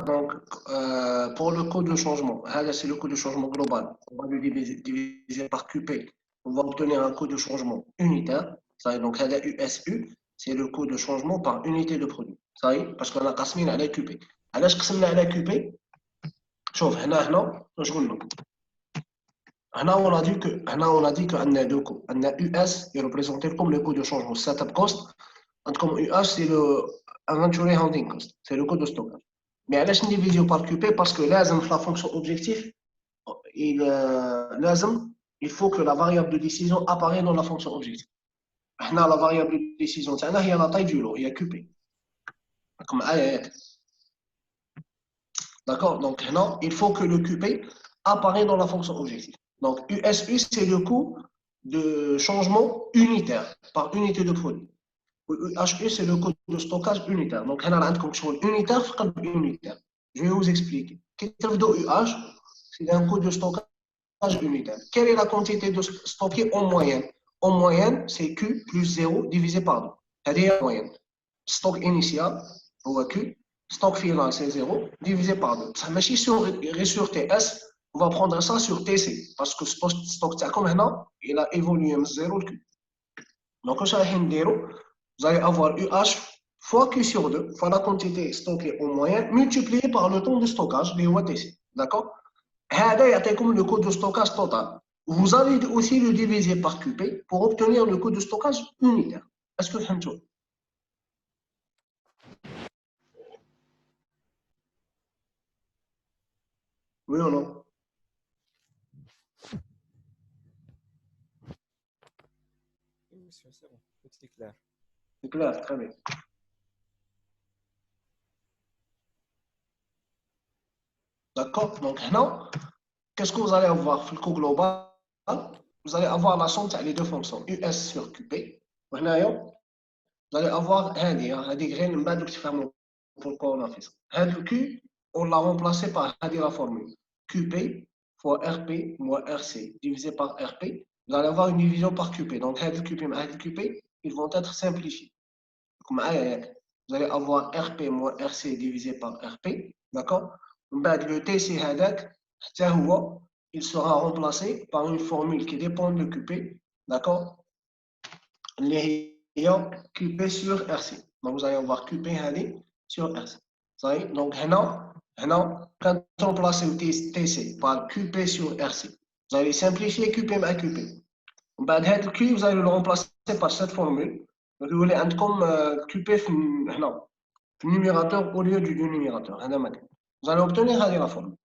donc, pour le coût de changement, c'est le coût de changement global. On va le diviser par QP. On va obtenir un coût de changement unitaire. Ça y est, donc, USU, c'est le coût de changement par unité de produit. Ça y est, parce qu'on a قاسمين على QP. علاش قسمنا على QP؟ شوف هنا واش قلنا؟ هنا on a dit que عندنا deux coûts. عندنا US est représenté comme le coût de changement setup cost. Comme UH, c'est le inventory holding cost, c'est le coût de stockage. Mais علاش نديفيزيو par QP? Parce que لازم في la fonction objectif, il faut que la variable de décision apparaît dans la fonction objectif. هنا la variable de décision تاعنا هي la taille du lot, هي QP. comme D'accord? Donc هنا il faut que le QP apparaît dans la fonction objectif. Donc USU, c'est le coût de changement unitaire par unité de produit. HU, c'est le coût de stockage unitaire. Donc, on a un contrôle unitaire, unitaire. Je vais vous expliquer. Qu'est-ce que UH? C'est un coût de stockage unitaire. Quelle est la quantité de stocké en moyenne? En moyenne, c'est Q plus 0 divisé par 2. C'est-à-dire en moyenne. Stock initial, ou Q. Stock final, c'est 0 divisé par 2. Ça marche sur TS. On va prendre ça sur TC. Parce que le stock, comme maintenant, il a évolué de 0 le Q. Donc, on va vous allez avoir UH fois Q sur 2, fois la quantité stockée en moyenne, multiplié par le temps de stockage, les OTC. D'accord? C'est comme le coût de stockage total. Vous allez aussi le diviser par QP pour obtenir le coût de stockage unitaire. Est-ce que vous comprenez? Oui ou non? Oui, monsieur, c'est bon. Tout est clair. C'est clair, très bien. D'accord? Donc, maintenant, qu'est-ce que vous allez avoir? Le coût global, vous allez avoir la somme des deux fonctions, US sur QP. Vous allez avoir هذه غير من بعد تفهموا pourquoi on a fait ça. Le Q, on l'a remplacé par la formule QP fois RP moins RC divisé par RP. Vous allez avoir une division par QP. Donc, le QP et le QP, ils vont être simplifiés. Vous allez avoir RP moins RC divisé par RP. D'accord? Le TC, il sera remplacé par une formule qui dépend de QP. D'accord? Les QP sur RC. Donc, vous allez avoir QP sur RC. Ça y est. Donc, quand on remplace le TC par QP sur RC, vous allez simplifier QP par QP. Le Q, vous allez le remplacer par cette formule. Donc, vous allez comme QP le numérateur au lieu du numérateur. Vous allez obtenir la formule.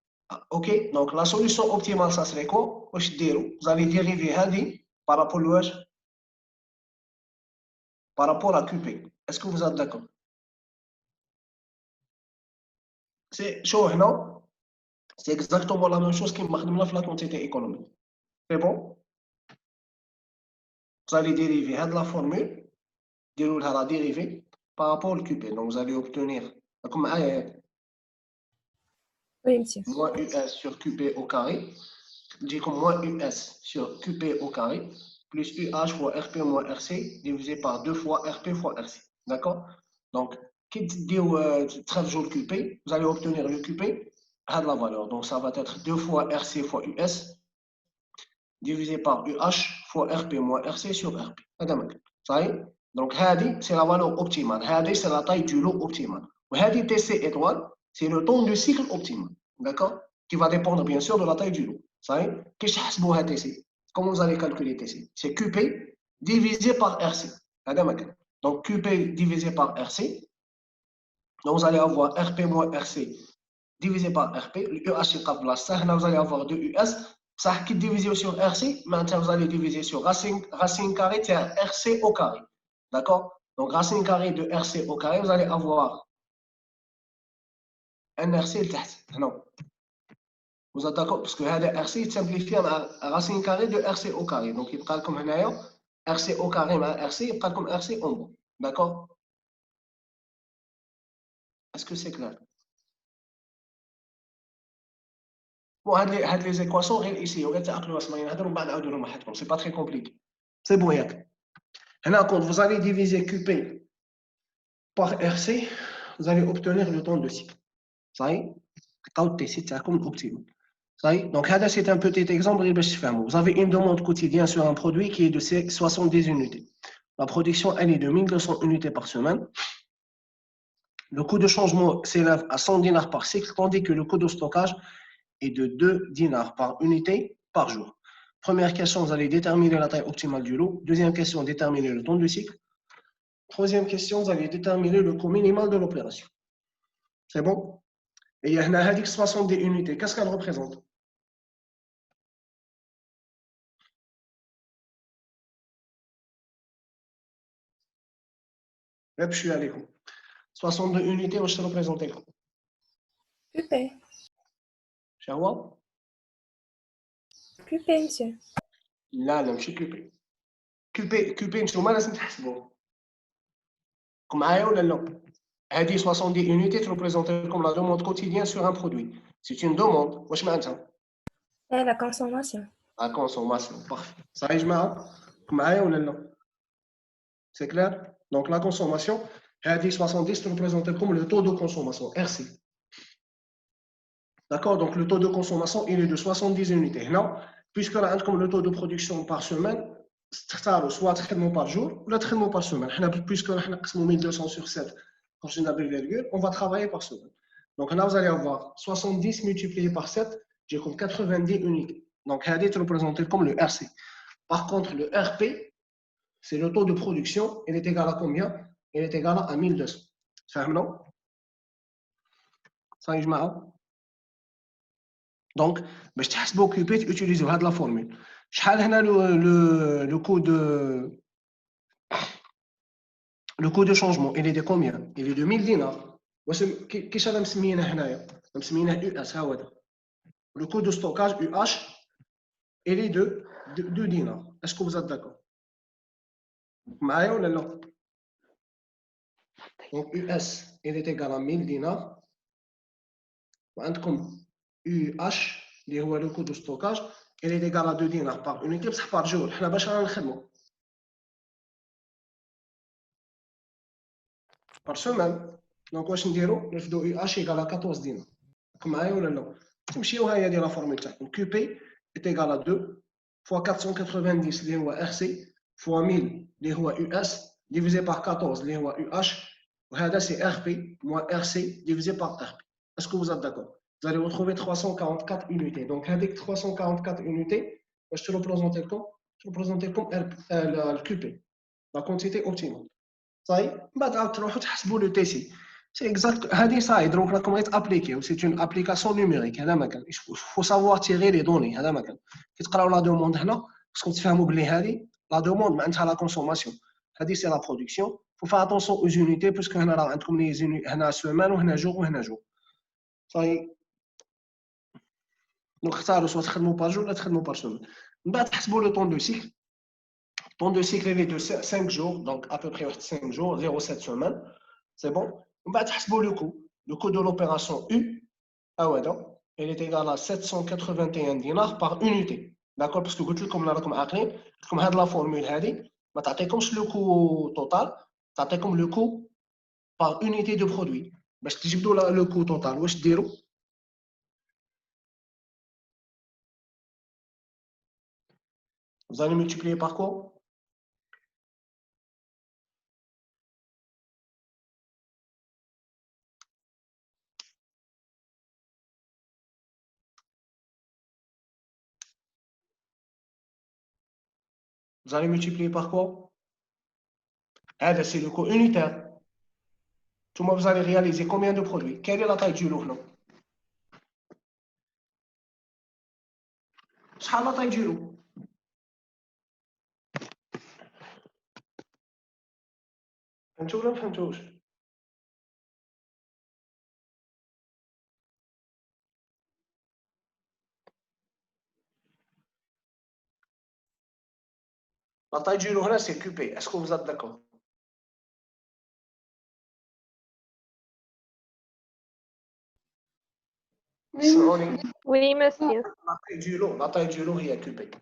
OK? Donc, la solution optimale, ça serait quoi? Vous allez dériver par rapport à par rapport à QP. Est-ce que vous êtes d'accord? C'est chaud, non? C'est exactement la même chose qui marque la quantité économique. C'est bon? Vous allez dériver la formule, dérouler la dérivée par rapport au QP. Donc, vous allez obtenir comme Oui, monsieur. moins US sur QP au carré. Je dis comme moins US sur QP au carré plus UH fois RP moins RC divisé par 2 fois RP fois RC. D'accord? Donc, qui dit le QP, vous allez obtenir le QP à la valeur. Donc, ça va être 2 fois RC fois US divisé par UH fois RP moins RC sur RP. Ça y est? Donc, c'est la valeur optimale. C'est la taille du lot optimal. Et TC étoile, c'est le temps de cycle optimal. D'accord? Qui va dépendre bien sûr de la taille du lot. Ça y est? Qu'est-ce que TC? Comment vous allez calculer TC? C'est QP divisé par RC. Donc, QP divisé par RC. Donc, vous allez avoir RP moins RC divisé par RP. Le UH est à place. Vous allez avoir 2 US. Ça qui est divisé sur RC. Maintenant, vous allez diviser sur racine carrée, c'est RC au carré. D'accord? Donc, racine carrée de RC au carré, vous allez avoir un RC non. Vous êtes d'accord? Parce que RC est simplifié à racine carrée de RC au carré. Donc, il parle comme RC au carré, mais RC, il parle comme RC en bas. D'accord? Est-ce que c'est clair? Bon, les équations ici, c'est pas très compliqué. C'est bon, quand vous allez diviser QP par RC, vous allez obtenir le temps de cycle. صحيح تلقاو التيسي تاعكم الاوبتيمال صحيح دونك هذا سي ان بوتيت اكزومبل غير باش تفهموا vous avez une demande quotidienne sur un produit qui est de 70 unités la production elle est de 1200 unités par semaine le coût de changement s'élève à 100 dinars par cycle tandis que le coût de stockage est de 2 dinars par unité par jour. Première question, vous allez déterminer la taille optimale du lot. Deuxième question, déterminer le temps du cycle. Troisième question, vous allez déterminer le coût minimal de l'opération. C'est bon? Et il y a 70 unités. Qu'est-ce qu'elle représente? Je suis allé. 62 unités, je te représente. QP. Shawa? QP, monsieur. لا لا ماشي كوبي كوبي نتوما لازم تحسبوا معايا ولا لا هذه 70 unité représente comme la demande quotidienne sur un produit c'est une demande واش معناتها Et la consommation. la consommation parfait صحيح يا جماعه معايا ولا لا c'est clair donc la consommation هذه 70 représente comme le taux de consommation RC d'accord donc le taux de consommation il est de 70 unités هنا puisque راه عندكم le taux de production par semaine تختاروا soit تخدموا par jour ولا تخدموا par semaine حنا puisque حنا نقسموا 1200 sur 7 considérons la virgule on va travailler par semaine donc là vous allez avoir 70 multiplié par 7 j'ai comme 90 unités donc هذه est représenté comme le RC par contre le RP c'est le taux de production il est égal à combien il est égal à 1200 فهمنا صحيح يا جماعه donc باش تحسبوا كيبيت utiliser هذه la formule شحال هنا le coût de changement il est de combien il est de 1000 dinars واش كيش هذا مسمينه هنايا مسمينه US ها هو هذا le coût de stockage UH il est de 2 dinars est-ce que vous êtes d'accord معايا ولا لا donc US il est égal à 1000 dinars وعندكم UH اللي هو le coût de stockage il est égal à 2 dinars par unité بصح par jour حنا باش رانا نخدموا par semaine donc واش نديرو نرفدو UH égal à 14 dinars معايا ولا لا تمشيو ها هي ديال لا فورمول تاعكم QP est égal à 2 fois 490 اللي هو RC fois 1000 اللي هو US divisé par 14 اللي هو UH وهذا c'est RP moins RC divisé par RP est-ce que vous êtes d'accord vous allez retrouver 344 unités donc avec 344 unités je te représente comme le QP la quantité optimale صحيح بعد عاود تروحوا تحسبوا لو تي سي سي اكزاكت هذه صاي دونك راكم غيتابليكيو سي اون ابليكاسيون نيميريك هذا ما كان فو سافوار تيغي لي دوني هذا ما كان كي تقراو لا دوموند هنا خصكم تفهموا بلي هذه لا دوموند معناتها لا كونسوماسيون هذه سي لا برودكسيون فو فا اتونسيون او زونيتي باسكو هنا راه عندكم لي زوني هنا سيمان وهنا جور وهنا جور صاي دونك اختاروا سوا تخدموا بار جور ولا تخدموا بار سيمان من بعد تحسبوا لو طون دو سيكل طون دو سيكل il est de 5 jours donc à peu près 5 jours 0,7 semaines c'est bon on va تحسبوا le coût de l'opération U il est égal à 781 dinars par unité d'accord parce que قلت لكم لا راكم عاقلين قلت لكم هاد لا فورمول هذه ما تعطيكمش لو كو توتال تعطيكم لو كو par unité de produit باش تجبدوا لو كو توتال واش ديروا vous allez multiplier par quoi vous allez multiplier par quoi c'est le coût unitaire. Tout le monde, vous allez réaliser combien de produits? Quelle est la taille du lot? شحال la taille du lot? فهمتوا ولا ما فهمتوش؟ La taille du lot هنا c'est QP. Est-ce que vous êtes d'accord? Oui, monsieur. La taille du lot هي QP.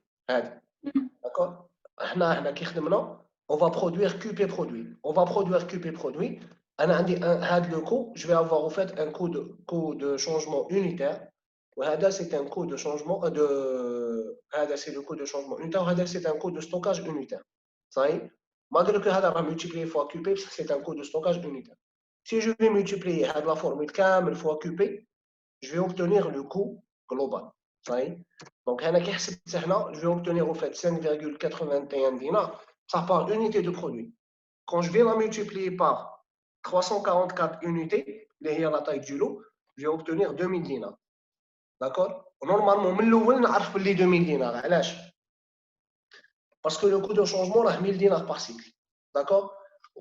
D'accord? هنا كي خدمنا on va produire QP produit. On va produire QP produit. le coût, je vais avoir au fait un coût de changement unitaire. C'est un coût de changement c'est le coût de changement unitaire. C'est un coût de stockage unitaire. Ça y est, malgré que هذا multiplié fois QP, c'est un coût de stockage unitaire. Si je vais multiplier la formule كامل fois QP, je vais obtenir le coût global. Ça y est. Donc, je vais obtenir au fait 5,81 dinars. Ça par unité de produit. Quand je vais la multiplier par 344 unités, la taille du lot, je vais obtenir 2000 dinars. D'accord? Normalement, من الأول نعرف باللي 2000 dinars. علاش؟ Parce que le coût de changement est 1000 dinars par cycle. D'accord?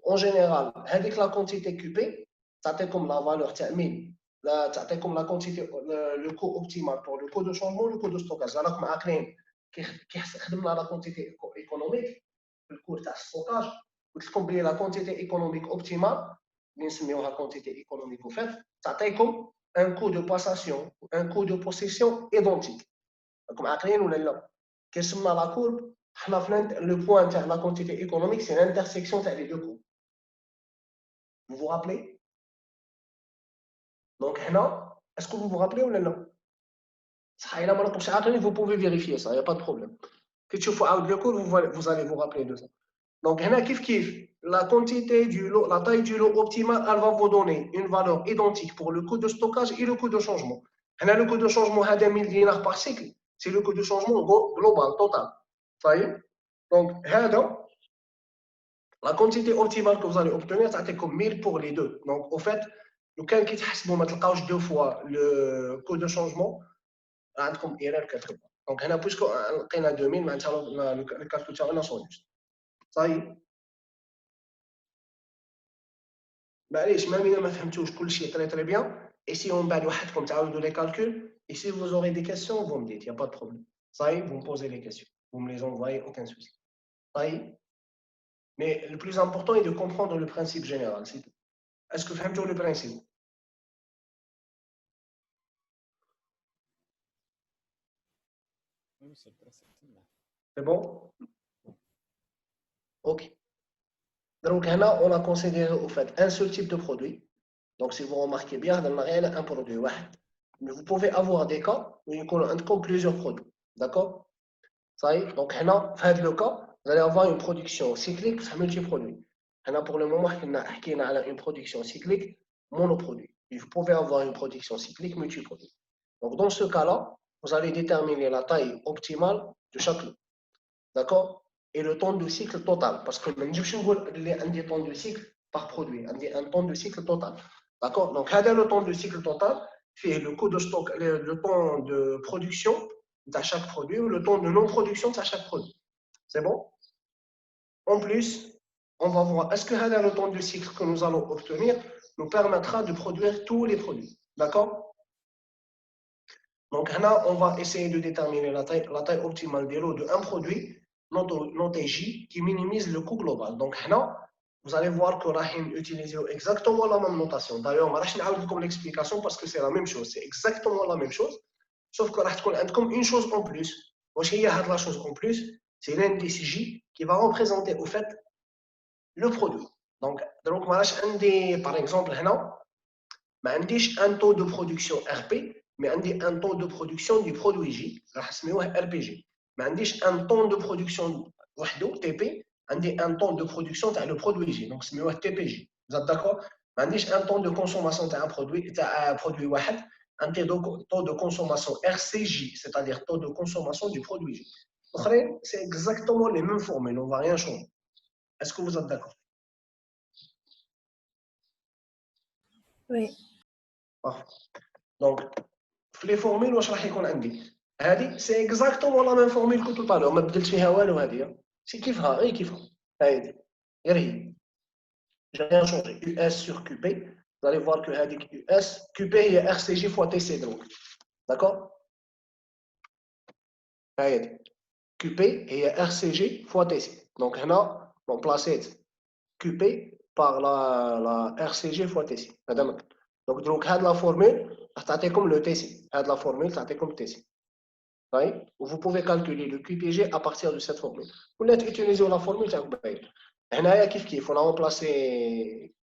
En général, avec la quantité QP, ça fait comme la valeur 1000. Ça fait comme la quantité, le coût optimal pour le coût de changement, le coût de stockage. Alors, qui a la quantité économique, le coût de stockage, combler la quantité économique optimale, la quantité économique au fait, ça fait comme un coût de passation, un coût de possession identique. Comme à ou là, qu'est-ce que la courbe? Le point de la quantité économique, c'est l'intersection des deux coûts. Vous vous rappelez? Donc, est-ce que vous vous rappelez ou non? Vous pouvez vérifier ça, il n'y a pas de problème. Si tu fais le cours, vous allez vous rappeler de ça. Donc, la quantité du lot, la taille du lot optimal, elle va vous donner une valeur identique pour le coût de stockage et le coût de changement. Le coût de changement, c'est 1000 dinars par cycle. C'est le coût de changement global, total. Ça y est? Donc, la quantité optimale que vous allez obtenir, c'est comme 1000 pour les deux. Donc, au fait, quand qui تحسبوا deux fois le coût de changement, عندكم erreur quelque part. Donc, puisque لقينا 2000, le calcul تاعنا sont juste. Ça y est. معليش même إذا ما فهمتوش كل شيء très bien. Et si on بعد وحدكم تعاودوا les calculs, et si vous aurez des questions, vous me dites, il n'y a pas de problème. Ça y est, vous me posez les questions. Vous me les envoyez, aucun souci. Ça y est. Mais le plus important est de comprendre le principe général, c'est tout. Est-ce que vous comprenez le principe? Oui, c'est le principe. C'est bon? Ok. Donc là, on a considéré au fait un seul type de produit. Donc si vous remarquez bien, on a un produit. Mais vous pouvez avoir des cas où il y a plusieurs produits. D'accord? Ça y est. Donc là, dans le cas, vous allez avoir une production cyclique multiproduit. Là, pour le moment, on a une production cyclique monoproduit. Et vous pouvez avoir une production cyclique multiproduit. Donc dans ce cas-là, vous allez déterminer la taille optimale de chaque lot. D'accord? Et le temps de cycle total. Parce que je suis un temps de cycle par produit, un temps de cycle total. D'accord? Donc, le temps de cycle total fait le coût de stock, le temps de production de chaque produit ou le temps de non-production de chaque produit. C'est bon? En plus, on va voir, est-ce que le temps de cycle que nous allons obtenir nous permettra de produire tous les produits? D'accord? Donc là, on va essayer de déterminer la taille optimale des lots d'un produit, noté J, qui minimise le coût global. Donc là, vous allez voir qu'on va utiliser exactement la même notation. D'ailleurs, je vais vous l'explication parce que c'est la même chose. C'est exactement la même chose. Sauf que va comme une chose en plus. La chose en plus, c'est l'indice J qui va représenter au fait le produit. Donc par exemple, là, un taux de production RP, mais un taux de production du produit J, RPG. Mais un taux de production TP, un taux de production le produit J, donc c'est TPJ. Vous êtes d'accord? Un taux de consommation d'un produit, un taux de consommation RCJ, c'est-à-dire taux de consommation du produit J. C'est exactement les mêmes formules, on ne va rien changer. Est-ce que vous êtes d'accord? Oui. Parfait. Donc, les formules, c'est exactement la même formule que tout à l'heure. C'est kiffra, j'ai rien changé. US sur QP. Vous allez voir que US, QP est RCJ fois TC. D'accord? QP est RCJ fois TC. Donc, là, on remplace QP par la RCJ fois TC. Donc, la formule, c'est comme le TC. La formule, c'est comme TC. Vous pouvez calculer le QPG à partir de cette formule. Vous pouvez utiliser la formule. On a remplacé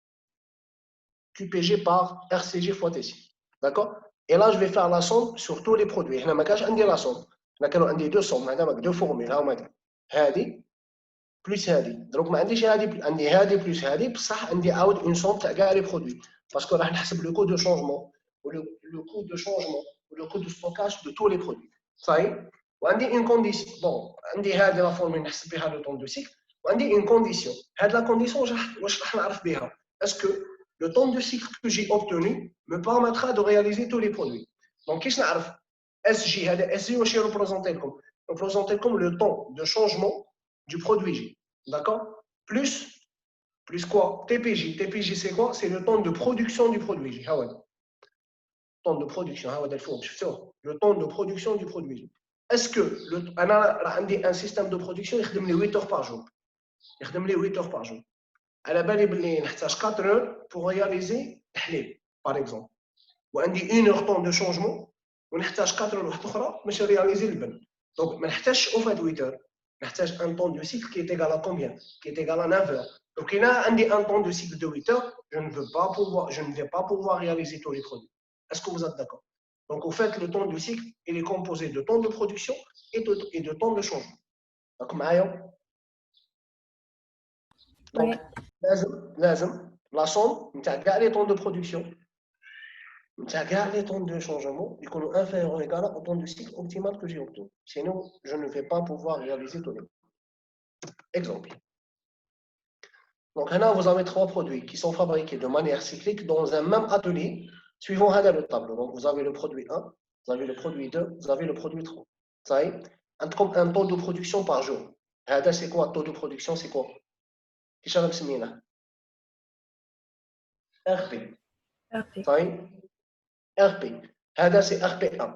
QPG par RCG fois TC. D'accord? Et là, je vais faire la somme sur tous les produits. Je n'ai pas la somme. On a deux sommes, deux formules. هذه plus هذه. Donc, ما عنديش هذه plus هذه بصح عندي عاود une somme تاع كاع les produits. Parce que راح نحسب le coût de changement ou le coût de changement ou le coût de stockage de tous les produits. صحيح؟ وعندي une condition. Bon, عندي هذه la formule نحسب بها le temps de cycle. وعندي une condition. هذه la condition واش راح نعرف بها؟ Est-ce que le temps de cycle que j'ai obtenu me permettra de réaliser tous les produits. Donc, qu'est-ce que je sais? SJ, SJ, je vais représenter comme le temps de changement du produit J. D'accord? Plus quoi? TPJ. TPJ, c'est quoi? C'est le temps de production du produit J. Temps de production. Le temps de production du produit J. Est-ce que un système de production, il fait 8 heures par jour? Il fait 8 heures par jour. À la base, il y a 4 heures pour réaliser الحليب, par exemple. وعندي 1 heure temps de changement ونحتاج 4 heures اخرى باش réaliser البن. Donc ما نحتاجش au fait 8 heures. نحتاج un temps de cycle qui est égal à combien? Qui est égal à 9 heures. Donc il y a un temps de cycle de 8 heures, je ne vais pas pouvoir réaliser tous les produits. Est-ce que vous êtes d'accord? Donc au fait, le temps de cycle, il est composé de temps de production et de temps de changement. Donc معايا؟ Donc, la somme نتاع كاع les temps de production, نتاع كاع les temps de changement يكونوا inférieurs ou égaux au temps de cycle optimal que j'ai obtenu. Sinon, je ne vais pas pouvoir réaliser tous les. Exemple. Donc là, vous avez 3 produits qui sont fabriqués de manière cyclique dans un même atelier, suivant le tableau. Donc vous avez le produit 1, vous avez le produit 2, vous avez le produit 3. Ça y est, un taux de production par jour. C'est quoi le taux de production? C'est quoi? RP. Ça y est, RP. C'est RP1.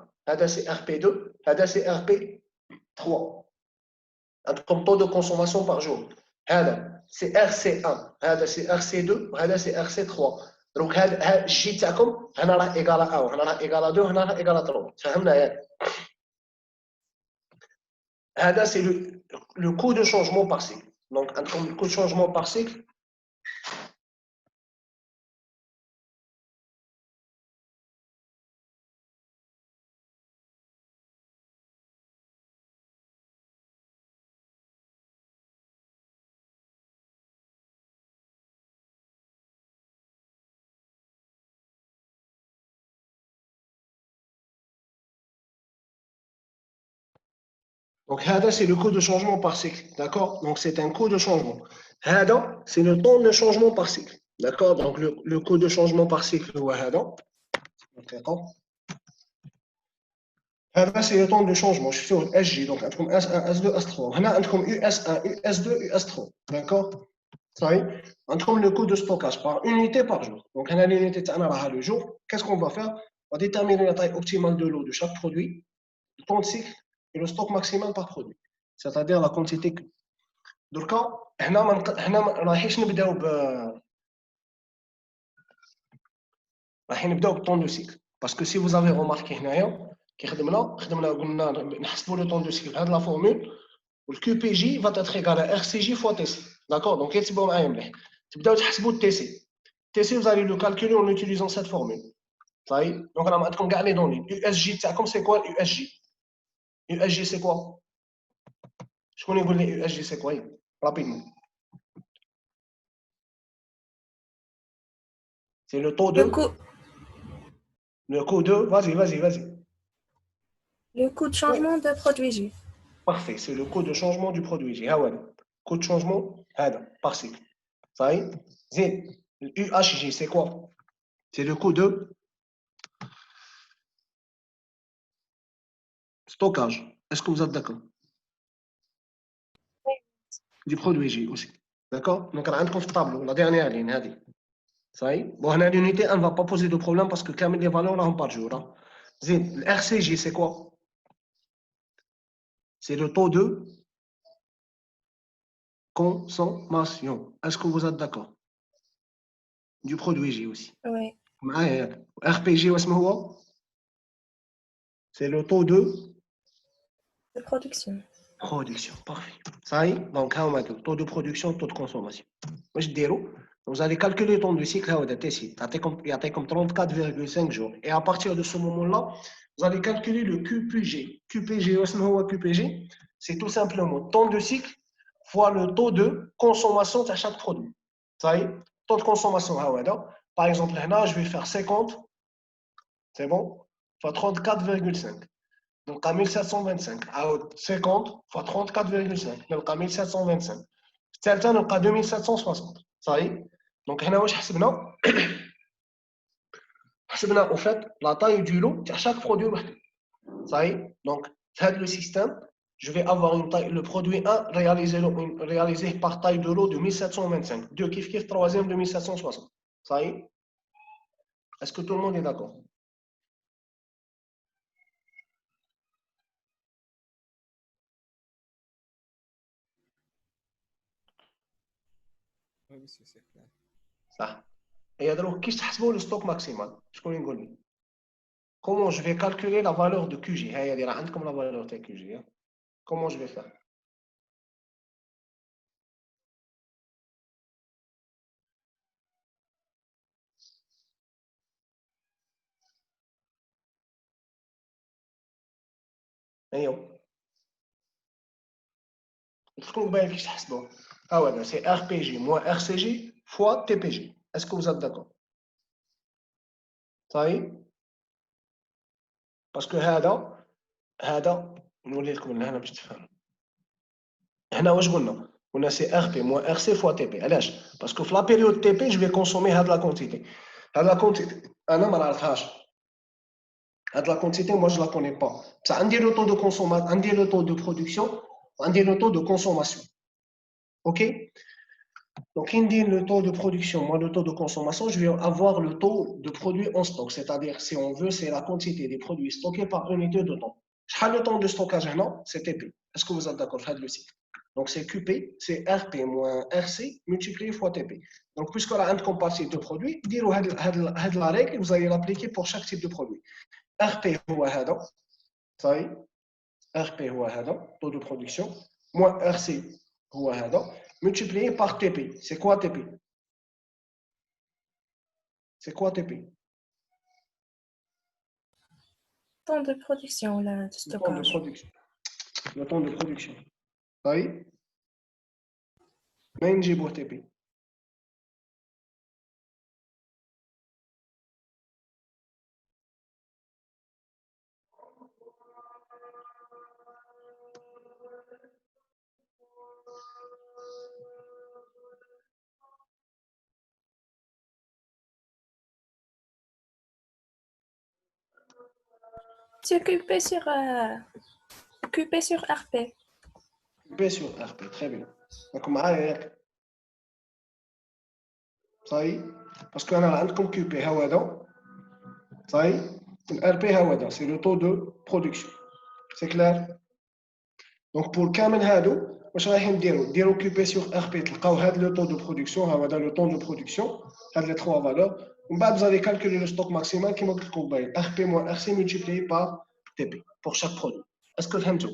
C'est RP2. C'est RP3. Un taux de consommation par jour. C'est RC1, c'est RC2, c'est RC3. Donc, J تاعكم هنا راه égal à 1, هنا راه égal à 2, هنا راه égal à 3. فهمنا ياك؟ هذا c'est le coût de changement par cycle. Donc, le coût de changement par cycle. Donc, c'est le coût de changement par cycle. D'accord? Donc, c'est un coût de changement. C'est le temps de changement par cycle. D'accord? Donc, le coût de changement par cycle, d'accord? C'est le temps de changement. Je suis sur SJ. Donc, comme S1, S2, S3. Là, comme US1, US2, US3. D'accord? Ça y est? Comme le coût de stockage par unité par jour. Donc, on a l'unité le jour. Qu'est-ce qu'on va faire? On va déterminer la taille optimale de l'eau de chaque produit, le temps de cycle et le stock maximal par produit. C'est-à-dire la quantité que. Donc, on va temps de cycle. Parce que si vous avez remarqué, le temps de cycle de la formule, le QPJ va être égal à RCJ fois TC. D'accord? Donc, c'est bon. Le TC. TC, vous allez le calculer en utilisant cette formule. Donc, on va regarder dans les USJ. C'est quoi USJ? USJ, c'est quoi? Je connais vous les USJ, c'est quoi? Rapidement. C'est le taux de. Le coût de. Vas-y. Le coût de changement de produit J. Parfait, c'est le coût de changement du produit J. Coût de changement, par cycle. Ça y est? Le UHJ, c'est quoi? C'est le coût de stockage. Est-ce que vous êtes d'accord? Du produit J aussi. D'accord? Donc, on a un tableau, la dernière ligne. Ça y est? Bon, l'unité, elle ne va pas poser de problème parce que quand même les valeurs là, par jour. Le RCJ, c'est quoi? C'est le taux de consommation. Est-ce que vous êtes d'accord? Du produit J aussi. Oui. RPJ, c'est le taux de production. Production, parfait. Ça y est, donc, on a le taux de production, taux de consommation. Moi, je dirais, Vous allez calculer le temps du cycle, il y a comme 34,5 jours. Et à partir de ce moment-là, vous allez calculer le QPG. QPG, c'est tout simplement le temps de cycle fois le taux de consommation de chaque produit. Ça y est, taux de consommation, par exemple, là, je vais faire 50, c'est bon, fois 34,5. Donc, à 1725. 50 fois 34,5. Donc, à 1725. الثالثة نلقى 2760. صحيح. Donc, هنا واش حسبنا؟ حسبنا au fait la taille du lot de chaque produit وحده. صحيح. Donc, dans le système, je vais avoir une taille, le produit 1 réalisé par taille de lot de 1725. 2 kiff, troisième de 1760. صحيح. Est-ce que tout le monde est d'accord? Oui, monsieur, c'est clair. صح. Et alors, qu'est-ce que تحسبوا le stock maximal? شكون يقول لي؟ Comment je vais calculer la valeur de QG? هي راه عندكم la valeur de QG. Comment je vais faire? ايوه شكون باين كيفاش تحسبوه؟ voilà, c'est RPG moins RCG fois TPG. Est-ce que vous êtes d'accord? صحيح؟ باسكو هذا نولي لكم من هنا باش تفهموا. هنا واش قلنا؟ قلنا سي RP moins RC fois TP. علاش؟ باسكو في لا بيريود TP je vais consommer هاد لا كونتيتي. هاد لا كونتيتي انا ما نعرفهاش. هاد لا كونتيتي moi je la connais pas. بصح عندي لو طو دو كونسوماسيون، عندي لو طو دو برودكسيون وعندي لو طو دو كونسوماسيون. OK? Donc, il dit le taux de production, moi le taux de consommation, je vais avoir le taux de produits en stock. C'est-à-dire, si on veut, c'est la quantité des produits stockés par unité de temps. Le temps de stockage, non, c'est TP. Est-ce que vous êtes d'accord? Faites le cycle. Donc, c'est QP, c'est RP moins RC multiplié fois TP. Donc, puisqu'on a un compartiment de produits, la règle, vous allez l'appliquer pour chaque type de produit. RP, ça y est, RP, taux de production, moins RC, multiplié par TP. C'est quoi TP? C'est quoi TP? Temps de production, là, de stockage. Le temps de production. Oui. Mais j'ai beau TP. C'est QP sur RP. QP sur RP, très bien. Donc, ça y est. Parce qu'on a un comme QP, ça y est. RP, c'est le taux de production. C'est clair? Donc, pour le Kamen Hado, واش رايحين نديرو QP sur RP تلقاو هذا le taux de production, هذا le temps de production, هاد les trois valeurs. ومن بعد vous allez calculer le stock maximal كيما قلت لكم باين RP moins RC multiplié par TP pour chaque produit. Est-ce que فهمتوا؟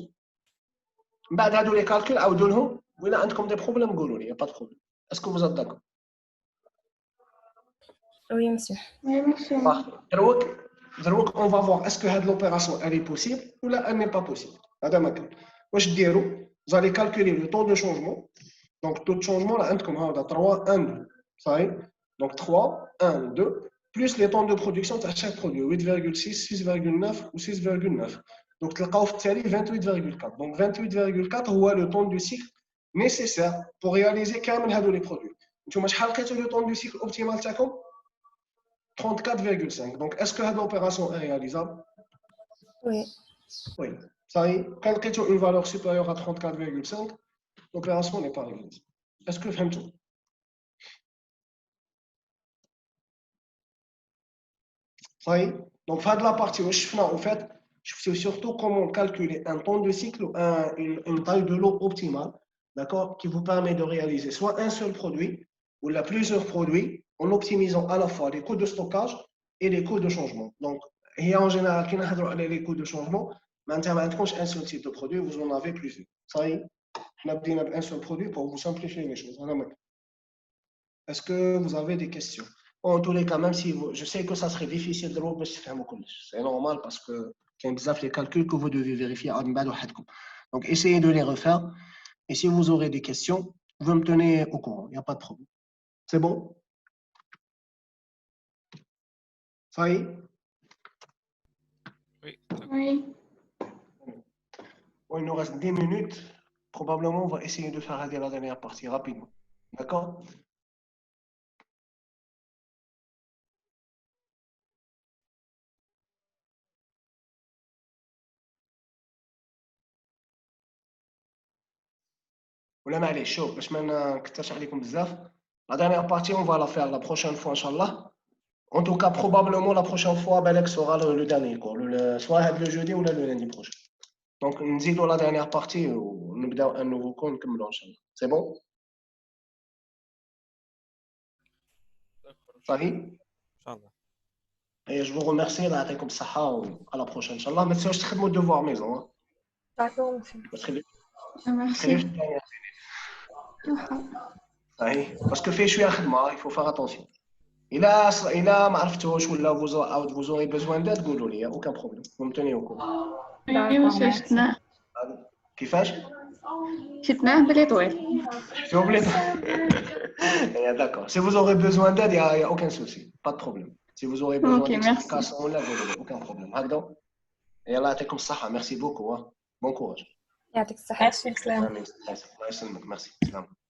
من بعد هادو les calculs عاودوا لهم وإلا عندكم des problèmes قولوا لي, y a pas de problème. Est-ce que vous êtes d'accord? Oui, monsieur. Oui, monsieur. دروك on va voir est-ce que هاد l'opération elle est possible ou là elle n'est pas possible. هذا ما كان. واش ديروا؟ Vous allez calculer le taux de changement. Donc, taux de changement, là, comme 3, 1, 2. Ça y est. Donc, 3, 1, 2, plus les temps de production de chaque produit, 8,6, 6,9 ou 6,9. Donc, le cas c'est 28,4. Donc, 28,4 est le temps du cycle nécessaire pour réaliser quand même les produits. Tu m'as dit le temps du cycle optimal, c'est comme 34,5. Donc, est-ce que l'opération est réalisable? Oui. Oui. Ça y est, quand tu as une valeur supérieure à 34,5, l'opération n'est pas réalisée. Est-ce que vous comprenez? Ça y est. Donc, faire de la partie où je fais en fait, je sais surtout comment calculer un temps de cycle ou une taille de lot optimale, d'accord, qui vous permet de réaliser soit un seul produit ou plusieurs produits en optimisant à la fois les coûts de stockage et les coûts de changement. Donc, il y a en général, qui n'a les coûts de changement, maintenant, un seul type de produit, vous en avez plusieurs. Ça y est, on a un seul produit pour vous simplifier les choses. Est-ce que vous avez des questions? En tous les cas, même si je sais que ça serait difficile de le faire, c'est normal parce que il y a les calculs que vous devez vérifier. Donc, essayez de les refaire. Et si vous aurez des questions, vous me tenez au courant. Il n'y a pas de problème. C'est bon? Ça y est? Oui. Oui. Bon, il nous reste 10 minutes. Probablement, on va essayer de faire la dernière partie rapidement. D'accord? ولا معليش شوف باش ما نكثرش عليكم بزاف. La dernière partie, on va la faire la prochaine fois, Inch'Allah. En tout cas, probablement la prochaine fois, Balek sera le dernier cours, soit le jeudi ou le lundi prochain. Donc, nous disons la dernière partie ou nous بداو un nouveau cours نكملوا Inch'Allah. C'est bon? صحيح؟ Inch'Allah. Et je vous remercie, الله يعطيكم الصحة à la prochaine, Inch'Allah. ما تنساوش تخدموا الدوفوار ميزون. D'accord, monsieur. ما تخليوش Merci. صحيح باسكو فيه شويه خدمه il faut faire attention. إلا ما عرفتوش ولا vous aurez besoin d'aide قولوا لي aucun problème. Vous me tenez au courant. Oui, monsieur, شفناه. كيفاش؟ شفناه بلي طويل. شفتوه بلي D'accord. Si vous aurez besoin d'aide, il n'y a aucun souci. Pas de problème. Si vous aurez besoin d'explications, aucun problème. هكذا. Et Allah يعطيكم الصحة. Merci beaucoup. Bon courage. يعطيك الصحة. Merci. الله يسلمك. Merci. Salam.